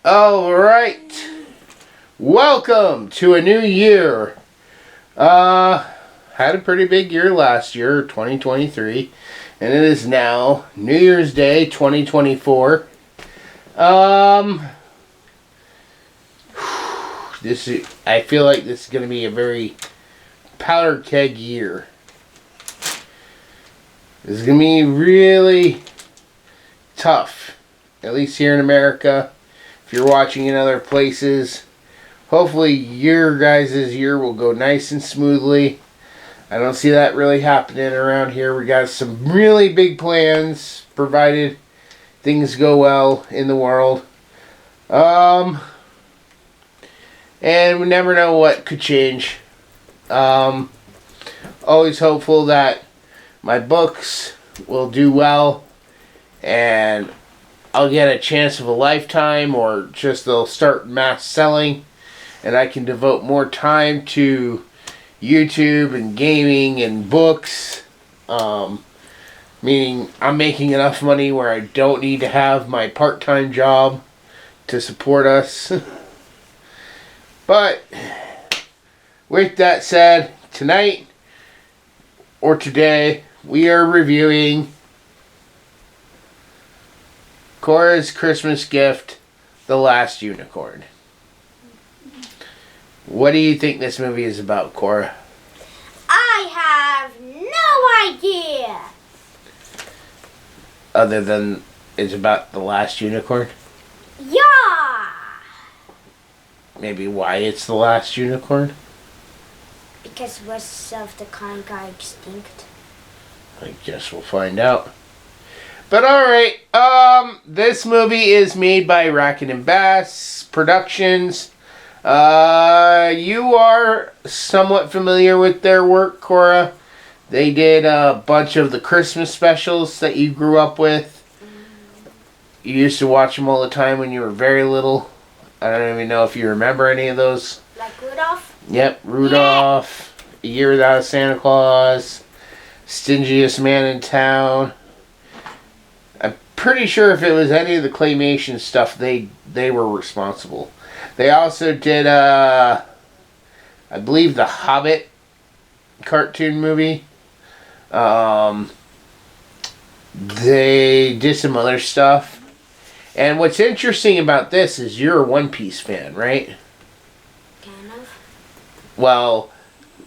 Alright. Welcome to a new year. Had a pretty big year last year, 2023. And it is now New Year's Day, 2024. I feel like this is going to be a very powder keg year. This is going to be really tough, at least here in America. If you're watching in other places, hopefully your guys' year will go nice and smoothly. I don't see that really happening around here. We got some really big plans, provided things go well in the world. And we never know what could change. Always hopeful that my books will do well and I'll get a chance of a lifetime, or just they'll start mass selling and I can devote more time to YouTube and gaming and books. Meaning I'm making enough money where I don't need to have my part-time job to support us. But with that said, tonight or today we are reviewing Cora's Christmas Gift, The Last Unicorn. What do you think this movie is about, Cora? I have no idea. Other than it's about the last unicorn? Yeah. Maybe why it's the last unicorn? Because most of the kind got extinct. I guess we'll find out. But alright, this movie is made by Rankin Bass Productions. You are somewhat familiar with their work, Cora. They did a bunch of the Christmas specials that you grew up with. You used to watch them all the time when you were very little. I don't even know if you remember any of those. Like Rudolph? Yep, Rudolph, A Year Without a Santa Claus, Stingiest Man in Town. I'm pretty sure if it was any of the claymation stuff, they were responsible. They also did, I believe, the Hobbit cartoon movie. They did some other stuff. And what's interesting about this is you're a One Piece fan, right? Kind of. Well,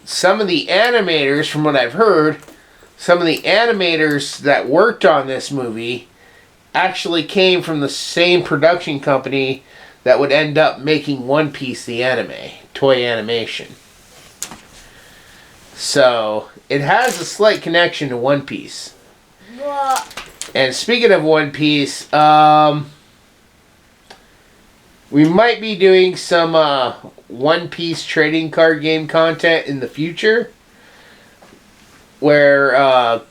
some of the animators, from what I've heard, some of the animators that worked on this movie actually came from the same production company that would end up making One Piece the anime, Toei Animation. So, it has a slight connection to One Piece. What? And speaking of One Piece, we might be doing some One Piece trading card game content in the future, where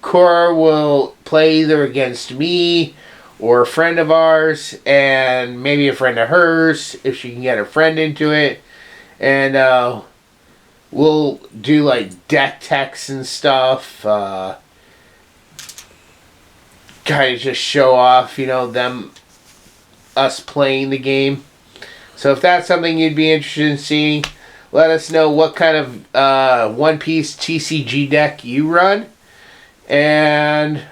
Cora will play either against me or a friend of ours, and maybe a friend of hers if she can get her friend into it, and we'll do like deck techs and stuff, kind of just show off, us playing the game. So if that's something you'd be interested in seeing, let us know what kind of One Piece TCG deck you run. And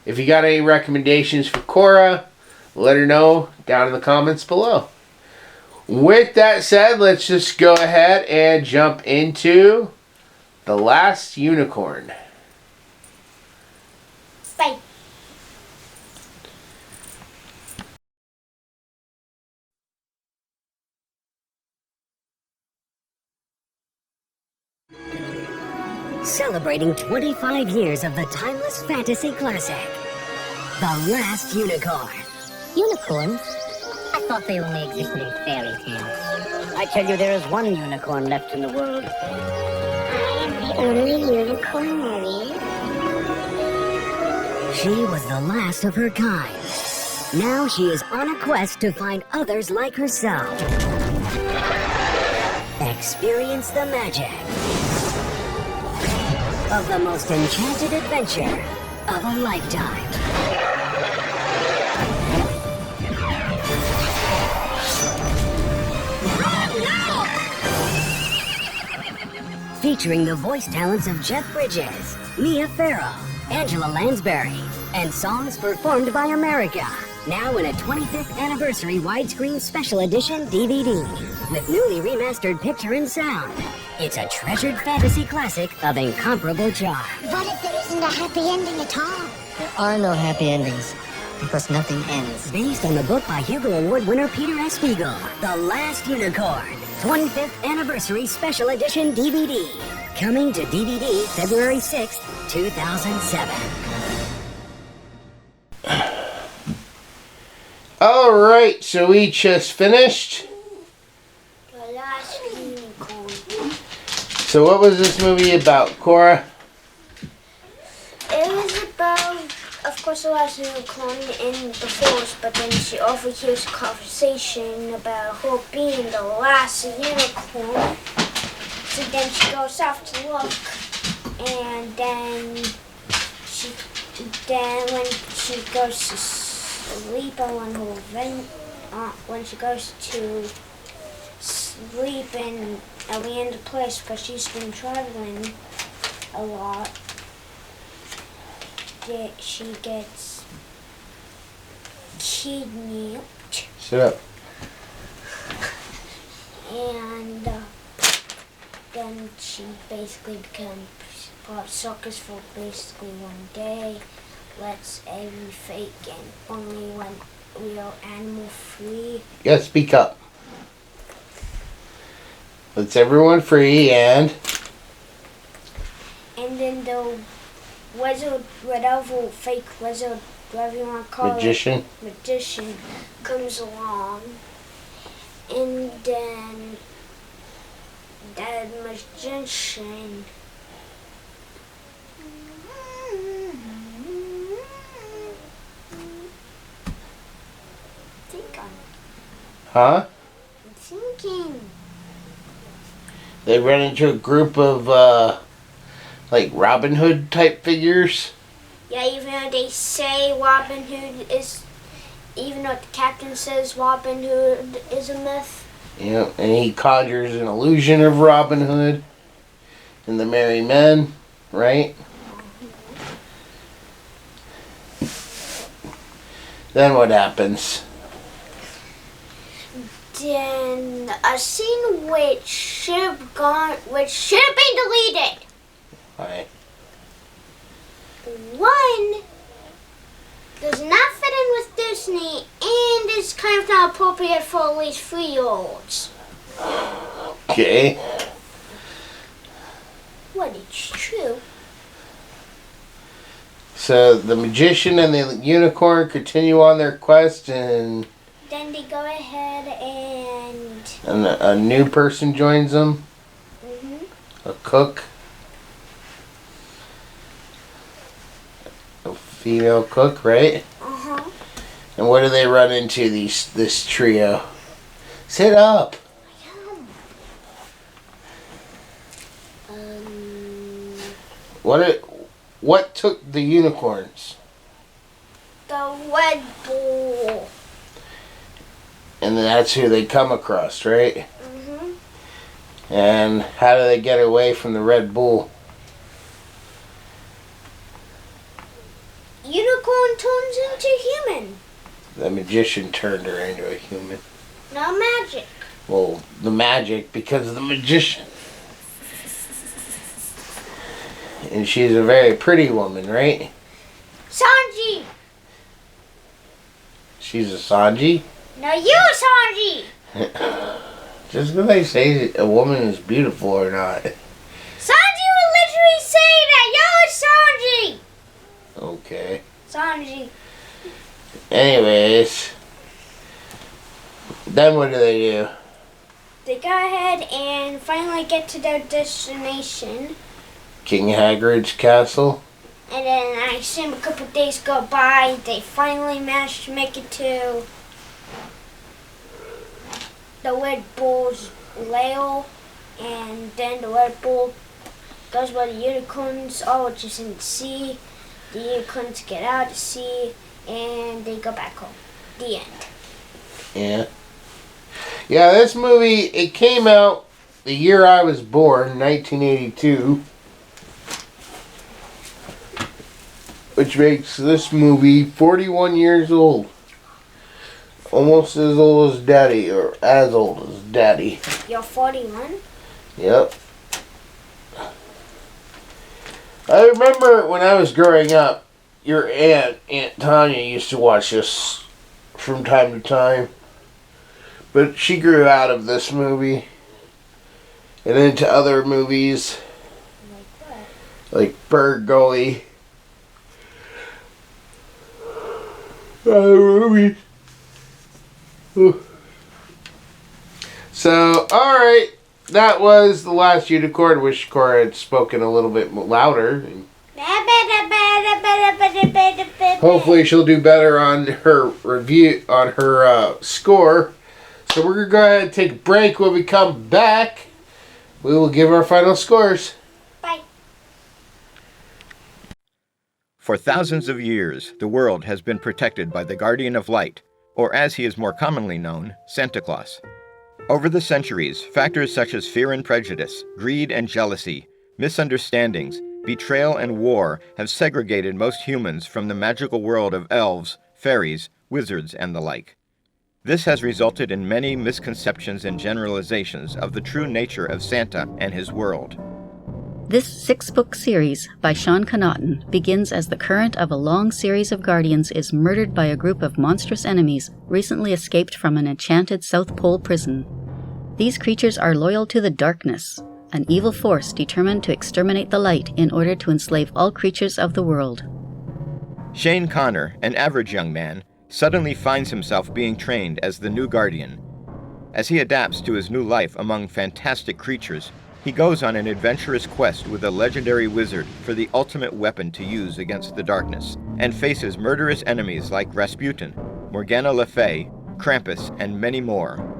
if you got any recommendations for Cora, let her know down in the comments below. With that said, let's just go ahead and jump into The Last Unicorn. Bye. Celebrating 25 years of the timeless fantasy classic, The Last Unicorn. Unicorns? I thought they only existed in fairy tales. I tell you, there is one unicorn left in the world. I am the only unicorn there is. She was the last of her kind. Now she is on a quest to find others like herself. Experience the magic of the most enchanted adventure of a lifetime. featuring the voice talents of Jeff Bridges, Mia Farrow, Angela Lansbury, and songs performed by America. Now in a 25th anniversary widescreen special edition DVD with newly remastered picture and sound. It's a treasured fantasy classic of incomparable charm. What if there isn't a happy ending at all? There are no happy endings, because nothing ends. Based on the book by Hugo Award winner Peter S. Beagle, The Last Unicorn, 25th Anniversary Special Edition DVD. Coming to DVD February 6th, 2007. Alright, so we just finished. The Last Unicorn. So what was this movie about, Cora? It was about, of course, the last unicorn in the forest, but then she overhears a conversation about her being the last unicorn. So then she goes off to look, and then when she goes to sleep, and when she goes to sleep in a random place, because she's been traveling a lot, she gets kidnapped. Shut up. And then she basically becomes part of circus for basically one day. Lets every fake and only one real animal free. Yeah, speak up. Lets everyone free and then the wizard, whatever fake wizard, whatever you want to call magician. Magician comes along, and then that magician Huh? I'm thinking. They run into a group of like Robin Hood type figures. Yeah, even though they say Robin Hood is, even though the captain says Robin Hood is a myth. Yeah, and he conjures an illusion of Robin Hood and the Merry Men, right? Then what happens? Then a scene which should have been deleted. Right. One does not fit in with Disney and is kind of not appropriate for at least 3-year-olds. Okay. What is true. So the magician and the unicorn continue on their quest, and Then they go ahead and a new person joins them. A cook. A female cook, right? And what do they run into, this trio? Sit up. What took the unicorns? the Red Bull. And that's who they come across, right? And how do they get away from the Red Bull? Unicorn turns into human. The magician turned her into a human. No magic. Well, the magic because of the magician. And she's a very pretty woman, right? Sanji! She's a Sanji? No, you, Sanji! Just because they say a woman is beautiful or not. Sanji will literally say that. Yo, Sanji! Okay. Sanji. Anyways. Then what do they do? They go ahead and finally get to their destination. King Hagrid's castle? And then I assume a couple days go by. They finally manage to make it to the Red Bull's lair. And then the Red Bull goes where the unicorns are, which is in the sea. The unicorns get out of the sea and they go back home. The end. Yeah. Yeah, this movie, it came out the year I was born, 1982. Which makes this movie 41 years old. Almost as old as Daddy, or as old as Daddy. You're 41? Yep. I remember when I was growing up, your Aunt Tanya, used to watch this from time to time. But she grew out of this movie and into other movies. Like what? Like Bird Gully. Other movies. So, alright. That was The Last Unicorn. Wish Cora had spoken a little bit louder. Hopefully she'll do better on her review, on her score. So we're going to go ahead and take a break. When we come back, we will give our final scores. Bye. For thousands of years, the world has been protected by the Guardian of Light, or as he is more commonly known, Santa Claus. Over the centuries, factors such as fear and prejudice, greed and jealousy, misunderstandings, betrayal and war have segregated most humans from the magical world of elves, fairies, wizards, and the like. This has resulted in many misconceptions and generalizations of the true nature of Santa and his world. This 6-book series by Sean Connaughton begins as the current of a long series of guardians is murdered by a group of monstrous enemies recently escaped from an enchanted South Pole prison. These creatures are loyal to the darkness, an evil force determined to exterminate the light in order to enslave all creatures of the world. Shane Connor, an average young man, suddenly finds himself being trained as the new guardian. As he adapts to his new life among fantastic creatures, he goes on an adventurous quest with a legendary wizard for the ultimate weapon to use against the darkness, and faces murderous enemies like Rasputin, Morgana Le Fay, Krampus, and many more.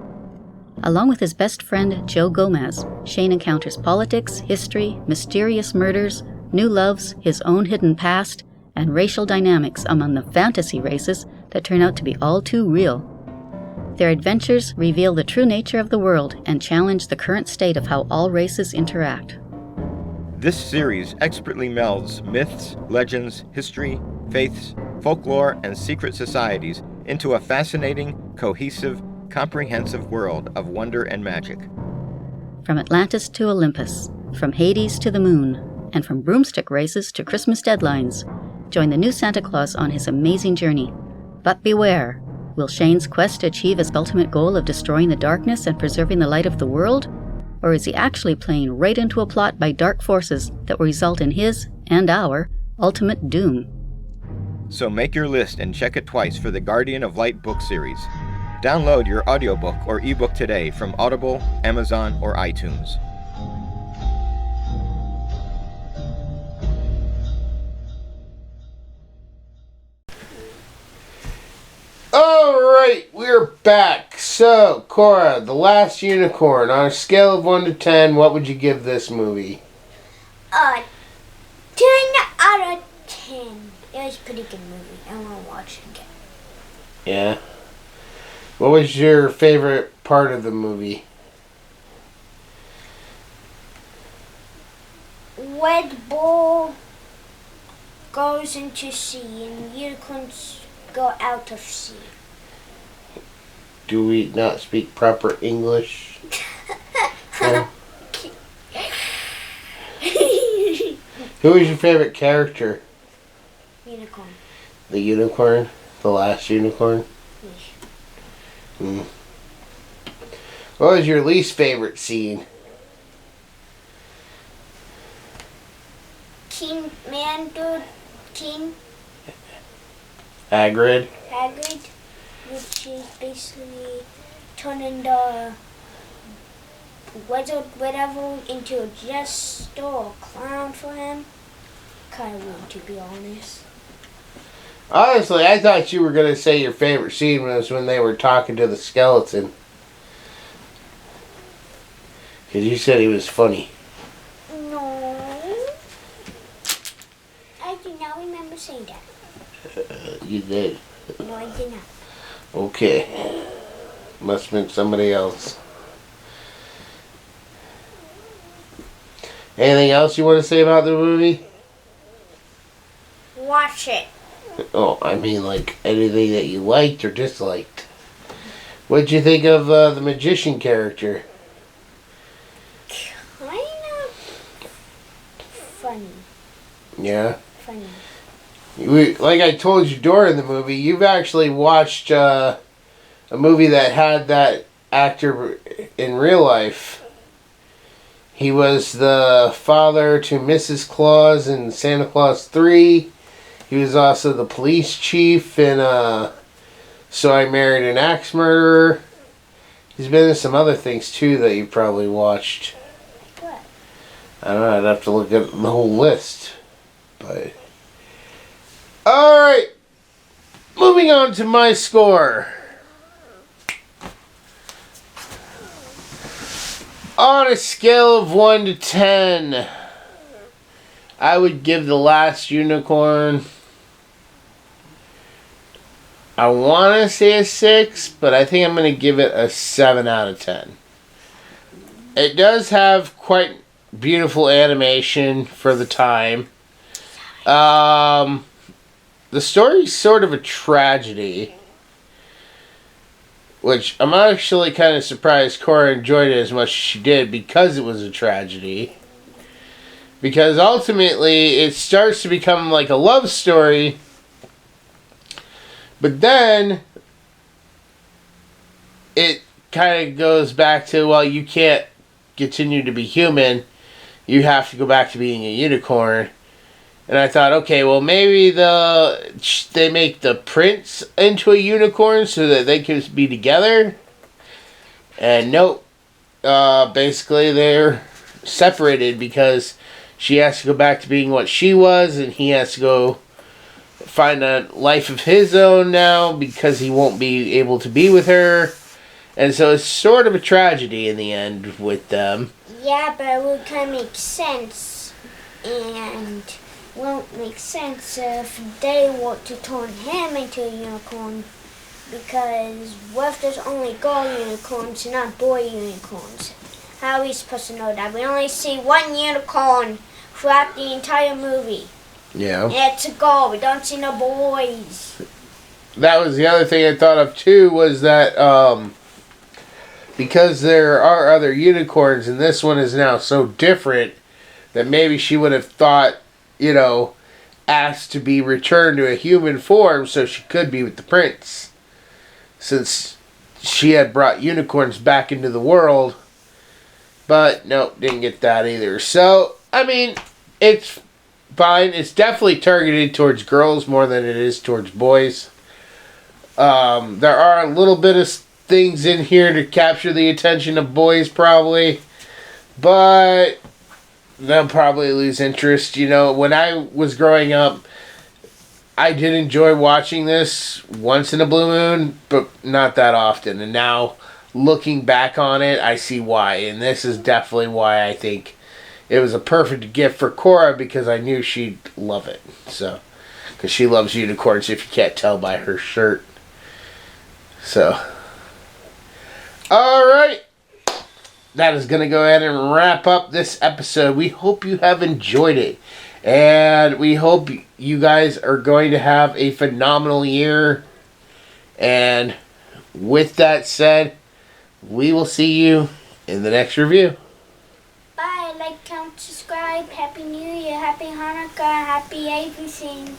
Along with his best friend Joe Gomez, Shane encounters politics, history, mysterious murders, new loves, his own hidden past, and racial dynamics among the fantasy races that turn out to be all too real. Their adventures reveal the true nature of the world and challenge the current state of how all races interact. This series expertly melds myths, legends, history, faiths, folklore, and secret societies into a fascinating, cohesive, comprehensive world of wonder and magic. From Atlantis to Olympus, from Hades to the moon, and from broomstick races to Christmas deadlines, join the new Santa Claus on his amazing journey. But beware, will Shane's quest achieve his ultimate goal of destroying the darkness and preserving the light of the world? Or is he actually playing right into a plot by dark forces that will result in his, and our, ultimate doom? So make your list and check it twice for the Guardian of Light book series. Download your audiobook or ebook today from Audible, Amazon, or iTunes. Alright, we're back. So, Cora, The Last Unicorn, on a scale of 1 to 10, what would you give this movie? 10 out of 10. It was a pretty good movie. I want to watch it again. Yeah. What was your favorite part of the movie? Red Bull goes into sea and unicorns go out of sea. Do we not speak proper English? Yeah. Who was your favorite character? Unicorn. The unicorn? The last unicorn? Hmm. What was your least favorite scene? King Hagrid? Hagrid, which is basically turning the wizard whatever into a jester or a clown for him. Kind of weird, to be honest. Honestly, I thought you were going to say your favorite scene was when they were talking to the skeleton. Because you said he was funny. No. I do not remember saying that. You did. No, I did not. Okay. Must have been somebody else. Anything else you want to say about the movie? Watch it. Oh, I mean, like, anything that you liked or disliked. What'd you think of the magician character? Kind of funny. Yeah? Funny. Like I told you during the movie, you've actually watched a movie that had that actor in real life. He was the father to Mrs. Claus in Santa Claus 3. He was also the police chief in So I Married an Axe Murderer. He's been in some other things too that you probably watched. What? I don't know, I'd have to look at the whole list. But alright. Moving on to my score. On a scale of 1 to 10, I would give The Last Unicorn, I want to say a 6, but I think I'm going to give it a 7 out of 10. It does have quite beautiful animation for the time. The story's sort of a tragedy, which I'm actually kind of surprised Cora enjoyed it as much as she did because it was a tragedy. Because ultimately it starts to become like a love story, but then it kind of goes back to, well, you can't continue to be human, you have to go back to being a unicorn. And I thought, okay, well, maybe they make the prince into a unicorn so that they can be together. And nope. Basically, they're separated because she has to go back to being what she was, and he has to go find a life of his own now because he won't be able to be with her. And so it's sort of a tragedy in the end with them. Yeah, but it would kind of make sense. And won't make sense if they were to turn him into a unicorn, because what if there's only girl unicorns and not boy unicorns? How are we supposed to know that? We only see one unicorn throughout the entire movie. Yeah. And it's a girl. We don't see no boys. That was the other thing I thought of too, was that because there are other unicorns and this one is now so different that maybe she would have thought, asked to be returned to a human form so she could be with the prince, since she had brought unicorns back into the world. But nope, didn't get that either. So, I mean, it's fine. It's definitely targeted towards girls more than it is towards boys. There are a little bit of things in here to capture the attention of boys probably, but they'll probably lose interest. When I was growing up, I did enjoy watching this once in a blue moon, but not that often. And now, looking back on it, I see why. And this is definitely why I think it was a perfect gift for Cora, because I knew she'd love it. So, because she loves unicorns, if you can't tell by her shirt. So, alright. That is going to go ahead and wrap up this episode. We hope you have enjoyed it. And we hope you guys are going to have a phenomenal year. And with that said, we will see you in the next review. Bye. Like, comment, subscribe. Happy New Year. Happy Hanukkah. Happy everything.